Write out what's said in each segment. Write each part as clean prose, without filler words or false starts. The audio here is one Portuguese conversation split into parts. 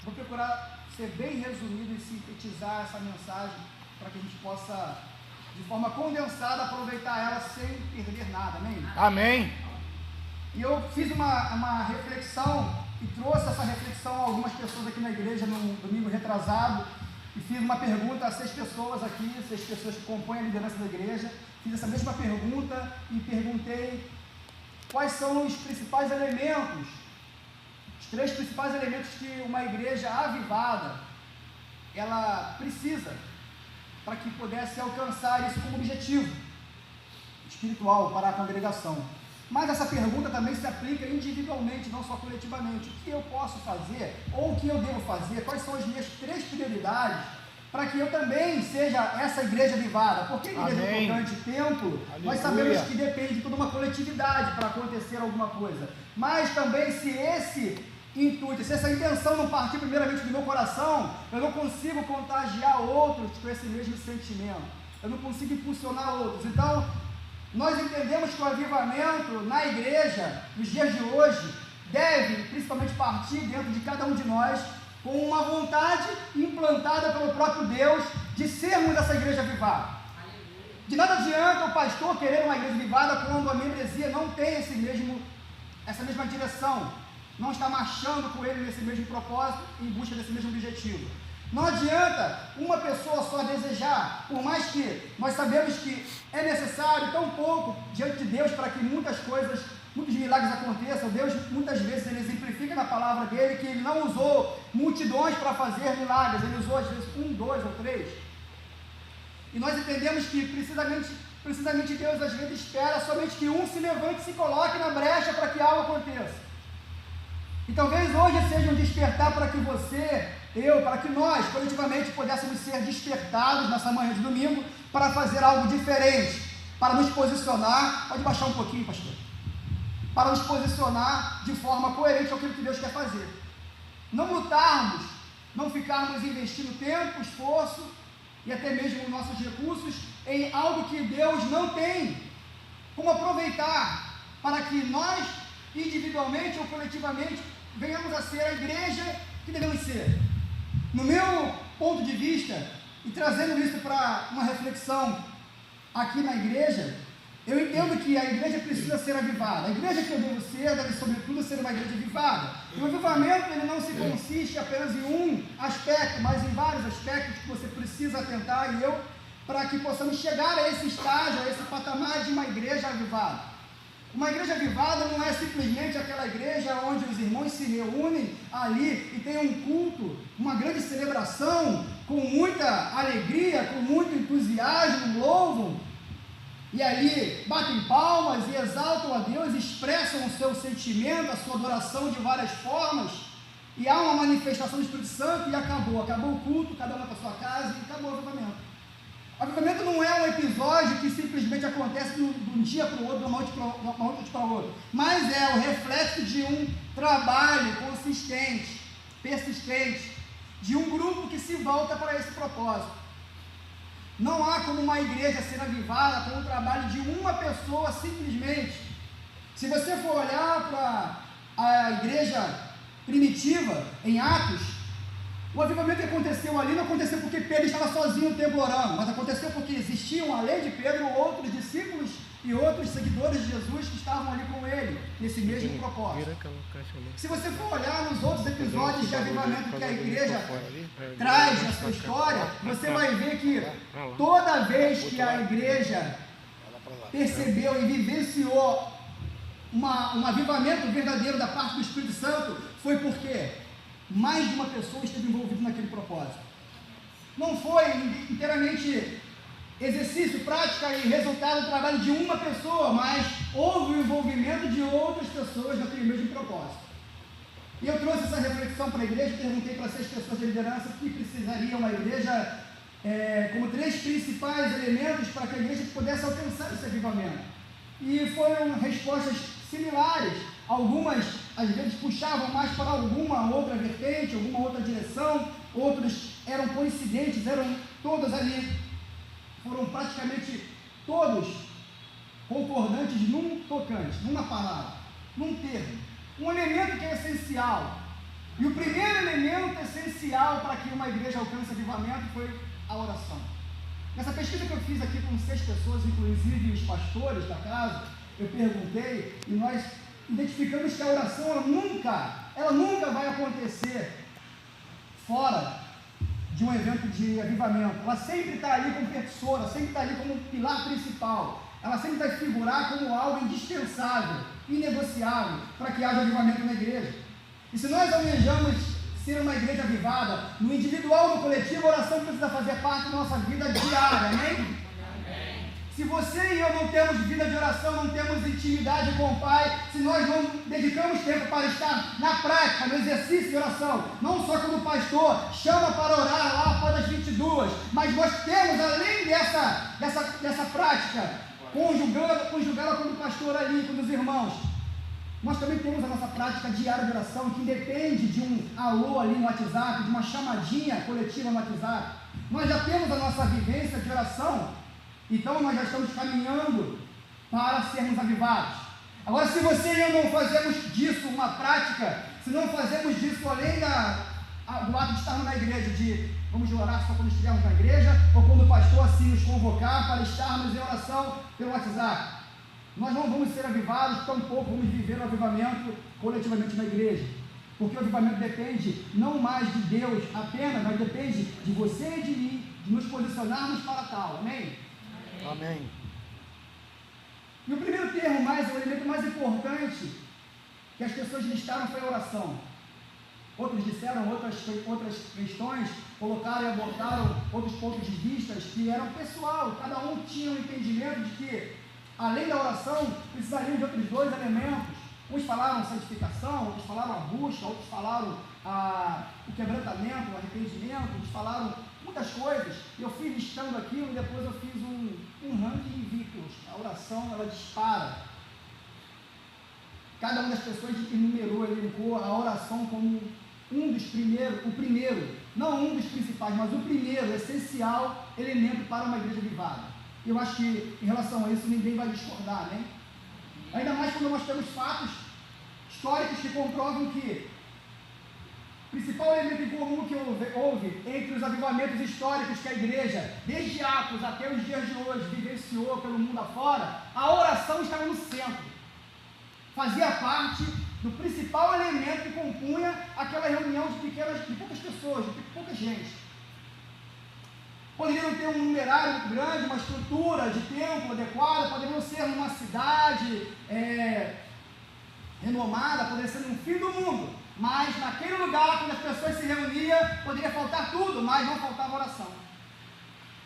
Vou procurar ser bem resumido e sintetizar essa mensagem para que a gente possa, de forma condensada, aproveitar ela sem perder nada, amém? Amém. E eu fiz uma reflexão e trouxe essa reflexão a algumas pessoas aqui na igreja no domingo retrasado e fiz uma pergunta a 6 pessoas aqui, 6 pessoas que compõem a liderança da igreja. Fiz essa mesma pergunta e perguntei quais são os principais elementos, os 3 principais elementos que uma igreja avivada ela precisa para que pudesse alcançar isso como objetivo espiritual para a congregação. Mas essa pergunta também se aplica individualmente, não só coletivamente. O que eu posso fazer, ou o que eu devo fazer, quais são as minhas 3 prioridades, para que eu também seja essa igreja avivada? Porque a igreja é importante, templo, nós sabemos que depende de toda uma coletividade para acontecer alguma coisa. Mas também se esse intuito, se essa intenção não partir primeiramente do meu coração, eu não consigo contagiar outros com esse mesmo sentimento. Eu não consigo impulsionar outros. Então, nós entendemos que o avivamento na igreja, nos dias de hoje, deve principalmente partir dentro de cada um de nós com uma vontade implantada pelo próprio Deus de sermos essa igreja avivada. De nada adianta o pastor querer uma igreja avivada quando a membresia não tem essa mesma direção, não está marchando com ele nesse mesmo propósito, em busca desse mesmo objetivo. Não adianta uma pessoa só desejar, por mais que nós sabemos que é necessário tão pouco diante de Deus para que muitas coisas, muitos milagres aconteçam. Deus muitas vezes ele exemplifica na palavra dele que ele não usou multidões para fazer milagres, ele usou às vezes 1, 2 ou 3. E nós entendemos que precisamente Deus às vezes espera somente que um se levante e se coloque na brecha para que algo aconteça. E talvez hoje seja um despertar para que você, para que nós, coletivamente, pudéssemos ser despertados nessa manhã de domingo para fazer algo diferente, para nos posicionar, pode baixar um pouquinho, pastor, para nos posicionar de forma coerente ao que Deus quer fazer. Não lutarmos, não ficarmos investindo tempo, esforço e até mesmo nossos recursos em algo que Deus não tem como aproveitar para que nós, individualmente ou coletivamente, venhamos a ser a igreja que devemos ser. No meu ponto de vista, e trazendo isso para uma reflexão aqui na igreja, eu entendo que a igreja precisa ser avivada. A igreja que eu devo ser deve, sobretudo, ser uma igreja avivada. E o avivamento ele não se consiste apenas em um aspecto, mas em vários aspectos que você precisa atentar, e eu, para que possamos chegar a esse estágio, a esse patamar de uma igreja avivada. Uma igreja avivada não é simplesmente aquela igreja onde os irmãos se reúnem ali e tem um culto, uma grande celebração, com muita alegria, com muito entusiasmo, louvam, e ali batem palmas e exaltam a Deus, expressam o seu sentimento, a sua adoração de várias formas, e há uma manifestação do Espírito Santo e acabou o culto, cada um para a sua casa e acabou o avivamento. O avivamento não é um episódio que simplesmente acontece de um dia para o outro, de uma noite para outra, mas é o reflexo de um trabalho consistente, persistente, de um grupo que se volta para esse propósito. Não há como uma igreja ser avivada com o trabalho de uma pessoa simplesmente. Se você for olhar para a igreja primitiva, em Atos, o avivamento que aconteceu ali não aconteceu porque Pedro estava sozinho no templo orando, mas aconteceu porque existiam, além de Pedro, outros discípulos e outros seguidores de Jesus que estavam ali com ele, nesse mesmo propósito. Se você for olhar nos outros episódios de avivamento que a igreja traz na sua história, você vai ver que toda vez que a igreja percebeu e vivenciou um avivamento verdadeiro da parte do Espírito Santo, foi porque mais de uma pessoa esteve envolvida naquele propósito. Não foi inteiramente exercício, prática e resultado do trabalho de uma pessoa, mas houve o envolvimento de outras pessoas naquele mesmo propósito. E eu trouxe essa reflexão para a igreja, perguntei para 6 pessoas de liderança que precisariam uma igreja como 3 principais elementos para que a igreja pudesse alcançar esse avivamento. E foram respostas similares. Algumas, às vezes, puxavam mais para alguma outra vertente, alguma outra direção, outros eram coincidentes, eram todas ali, foram praticamente todos concordantes num tocante, numa palavra, num termo. Um elemento que é essencial E o primeiro elemento essencial para que uma igreja alcance avivamento foi a oração. Nessa pesquisa que eu fiz aqui com 6 pessoas, inclusive os pastores da casa, eu perguntei e nós identificamos que a oração ela nunca vai acontecer fora de um evento de avivamento. Ela sempre está ali como percussora, sempre está ali como pilar principal. Ela sempre vai figurar como algo indispensável, inegociável, para que haja avivamento na igreja. E se nós almejamos ser uma igreja avivada, no individual, no coletivo, a oração precisa fazer parte da nossa vida diária, amém? Se você e eu não temos vida de oração, não temos intimidade com o Pai, se nós não dedicamos tempo para estar na prática, no exercício de oração, não só como pastor chama para orar lá após as 22, mas nós temos, além dessa prática, conjugá-la como pastor ali, com os irmãos, nós também temos a nossa prática diária de oração, que independe de um alô ali no WhatsApp, de uma chamadinha coletiva no WhatsApp. Nós já temos a nossa vivência de oração, então nós já estamos caminhando para sermos avivados. Agora, se você e eu não fazemos disso uma prática, se não fazemos disso além do ato de estarmos na igreja, de vamos orar só quando estivermos na igreja, ou quando o pastor assim nos convocar para estarmos em oração pelo WhatsApp, nós não vamos ser avivados, tampouco vamos viver o avivamento coletivamente na igreja. Porque o avivamento depende não mais de Deus apenas, mas depende de você e de mim, de nos posicionarmos para tal. Amém? Amém. E o primeiro termo, o elemento mais importante que as pessoas listaram foi a oração. Outros disseram outras questões, colocaram e abordaram outros pontos de vista que eram pessoal. Cada um tinha um entendimento de que, além da oração, precisariam de outros 2 elementos. Uns falaram santificação, outros falaram a busca, outros falaram o quebrantamento, o arrependimento, outros falaram muitas coisas. Eu fui listando aquilo e depois eu fiz um ranking de vínculos. A oração, ela dispara. Cada uma das pessoas enumerou, elencou a oração como um dos primeiros, não um dos principais, mas o primeiro, essencial elemento para uma igreja avivada. Eu acho que em relação a isso ninguém vai discordar, né? Ainda mais quando nós temos fatos históricos que comprovam que o principal elemento em comum que houve entre os avivamentos históricos que a igreja, desde Atos até os dias de hoje, vivenciou pelo mundo afora, a oração estava no centro. Fazia parte do principal elemento que compunha aquela reunião de poucas pessoas, de pouca gente. Poderiam ter um numerário muito grande, uma estrutura de templo adequada, poderiam ser numa cidade renomada, poderia ser no fim do mundo, mas naquele lugar, quando as pessoas se reuniam, poderia faltar tudo, mas não faltava oração.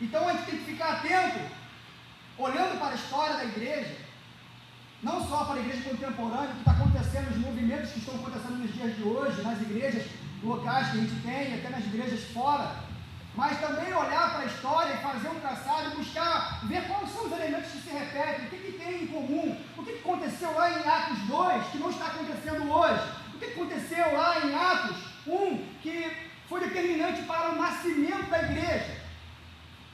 Então a gente tem que ficar atento, olhando para a história da igreja, não só para a igreja contemporânea, o que está acontecendo, os movimentos que estão acontecendo nos dias de hoje, nas igrejas locais que a gente tem, até nas igrejas fora, mas também olhar para a história e fazer um traçado e buscar, ver quais são os elementos que se repetem, o que tem em comum, o que aconteceu lá em Atos 2, que não está acontecendo hoje, o que aconteceu lá em Atos 1, que foi determinante para o nascimento da igreja.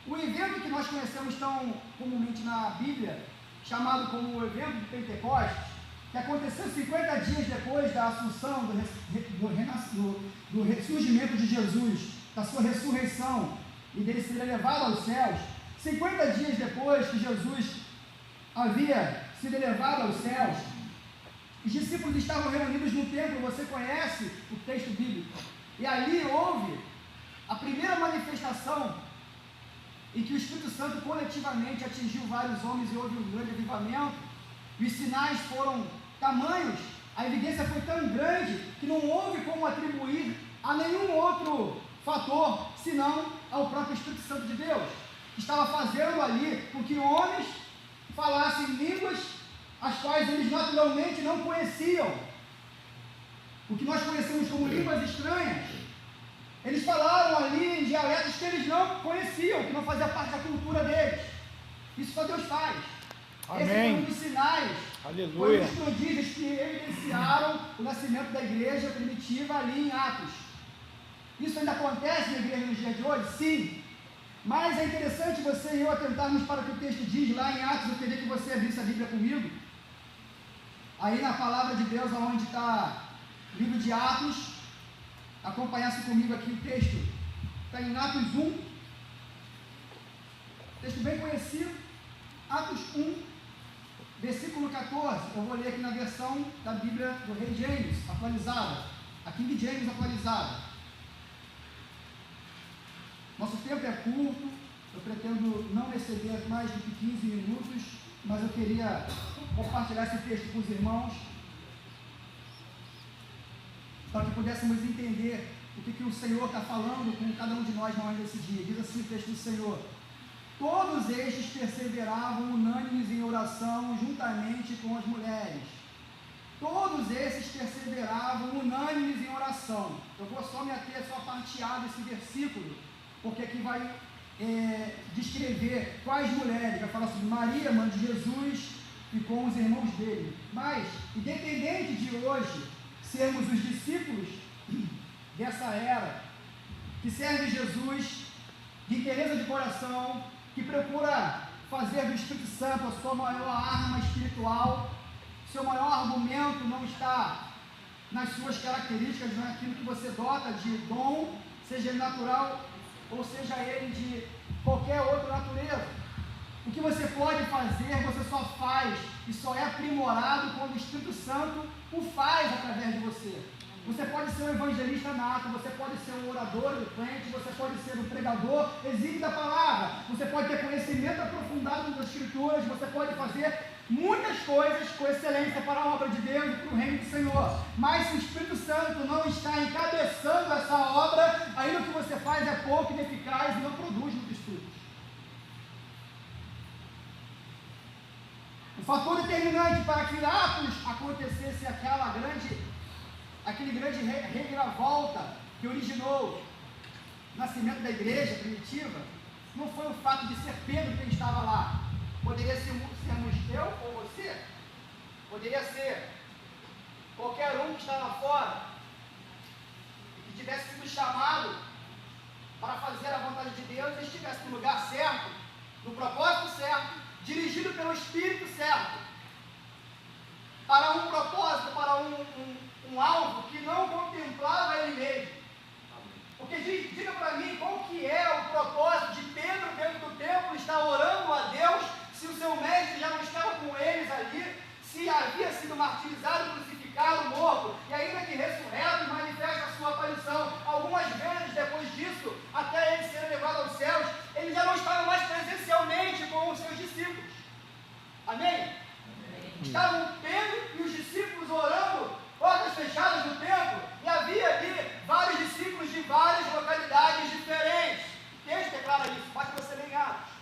O evento que nós conhecemos tão comumente na Bíblia, chamado como o evento de Pentecostes, que aconteceu 50 dias depois da assunção, do ressurgimento de Jesus, da sua ressurreição e dele ser elevado aos céus, 50 dias depois que Jesus havia sido elevado aos céus, os discípulos estavam reunidos no templo, você conhece o texto bíblico, e ali houve a primeira manifestação em que o Espírito Santo coletivamente atingiu vários homens e houve um grande avivamento, e os sinais foram tamanhos, a evidência foi tão grande que não houve como atribuir a nenhum outro fator, senão ao próprio Espírito Santo de Deus, que estava fazendo ali com que homens falassem línguas as quais eles naturalmente não conheciam, o que nós conhecemos como línguas estranhas. Eles falaram ali em dialetos que eles não conheciam, que não fazia parte da cultura deles. Isso só Deus faz. Amém. Esse foi um dos sinais, Aleluia. foi um dos prodígios que evidenciaram o nascimento da igreja primitiva ali em Atos. Isso ainda acontece na igreja nos dias de hoje? Sim. Mas é interessante você e eu atentarmos para o que o texto diz lá em Atos. Eu queria que você abrisse a Bíblia comigo. Aí na palavra de Deus, onde está o livro de Atos, acompanhasse comigo aqui o texto, está em Atos 1, texto bem conhecido, Atos 1, versículo 14, eu vou ler aqui na versão da Bíblia do Rei James, atualizada, a King James atualizada. Nosso tempo é curto, eu pretendo não exceder mais do que 15 minutos, mas eu queria compartilhar esse texto com os irmãos, para que pudéssemos entender o que o Senhor está falando com cada um de nós na hora desse dia. Diz assim o texto do Senhor: todos estes perseveravam unânimes em oração juntamente com as mulheres. Todos esses perseveravam unânimes em oração. Eu vou só me ater só a parte A desse versículo, porque aqui vai descrever quais mulheres. Vai falar sobre Maria, mãe de Jesus, e com os irmãos dele. Mas, independente de hoje sermos os discípulos dessa era, que serve Jesus de inteireza de coração, que procura fazer do Espírito Santo a sua maior arma espiritual, seu maior argumento não está nas suas características, não é aquilo que você dota de dom, seja ele natural ou seja ele de qualquer outra natureza. O que você pode fazer, você só faz e só é aprimorado quando o Espírito Santo o faz através de você. Você pode ser um evangelista nato, você pode ser um orador eloquente, você pode ser um pregador exímio da palavra, você pode ter conhecimento aprofundado das Escrituras, você pode fazer muitas coisas com excelência para a obra de Deus e para o reino do Senhor. Mas se o Espírito Santo não está encabeçando essa obra, aí o que você faz é pouco ineficaz e não produz muitos frutos. O fator determinante para que Atos acontecesse aquele grande reviravolta que originou o nascimento da igreja primitiva, não foi o fato de ser Pedro quem estava lá. Poderia sermos eu ou você, poderia ser qualquer um que está lá fora e que tivesse sido chamado para fazer a vontade de Deus e estivesse no lugar certo, no propósito certo, dirigido pelo Espírito certo, para um propósito, para um alvo que não contemplava ele mesmo. Porque diga para mim qual que é o propósito de Pedro dentro do templo, estar orando a Deus, se o seu mestre já não estava com eles ali, se havia sido martirizado, crucificado, morto, e ainda que ressurreto, manifesta a sua aparição. Algumas vezes depois disso, até ele ser levado aos céus, ele já não estava mais presencialmente com os seus discípulos. Amém? Estavam Pedro e os discípulos orando, portas fechadas no templo, e havia ali vários discípulos de várias localidades diferentes. O texto declara isso, basta você ler em Atos.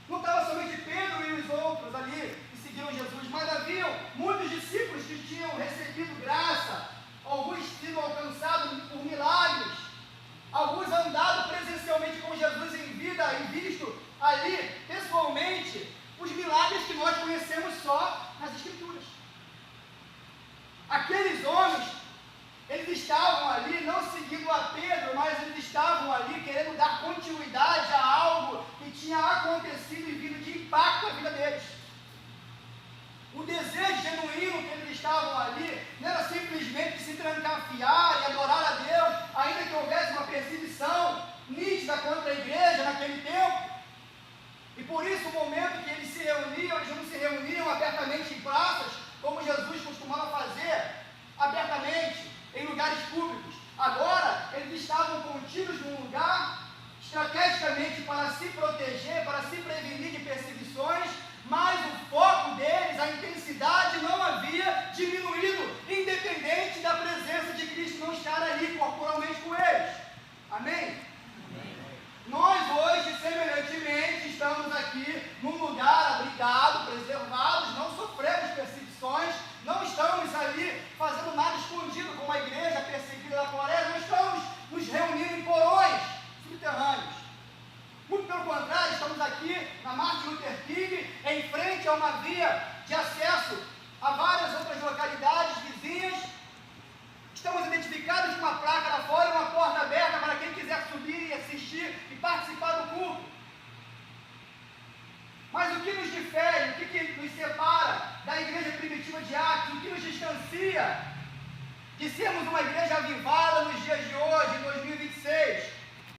Não estava somente Pedro e os outros ali que seguiam Jesus, mas haviam muitos discípulos que tinham recebido graça, alguns sido alcançados por milagres, alguns andado presencialmente com Jesus em vida e visto ali pessoalmente os milagres que nós conhecemos só nas Escrituras. Aqueles homens, eles estavam ali não seguindo a Pedro, mas eles estavam ali querendo dar continuidade a algo que tinha acontecido e vindo de impacto na vida deles. O desejo genuíno que eles estavam ali não era simplesmente se trancafiar e adorar a Deus, ainda que houvesse uma perseguição nítida contra a igreja naquele tempo. E por isso o momento que eles se reuniam, eles não se reuniam abertamente em praças, como Jesus costumava fazer, abertamente, em lugares públicos. Agora, eles estavam contidos num lugar, estrategicamente para se proteger, para se prevenir de perseguições, mas o foco deles, a intensidade não havia diminuído, independente da presença de Cristo não estar ali corporalmente com eles. Amém?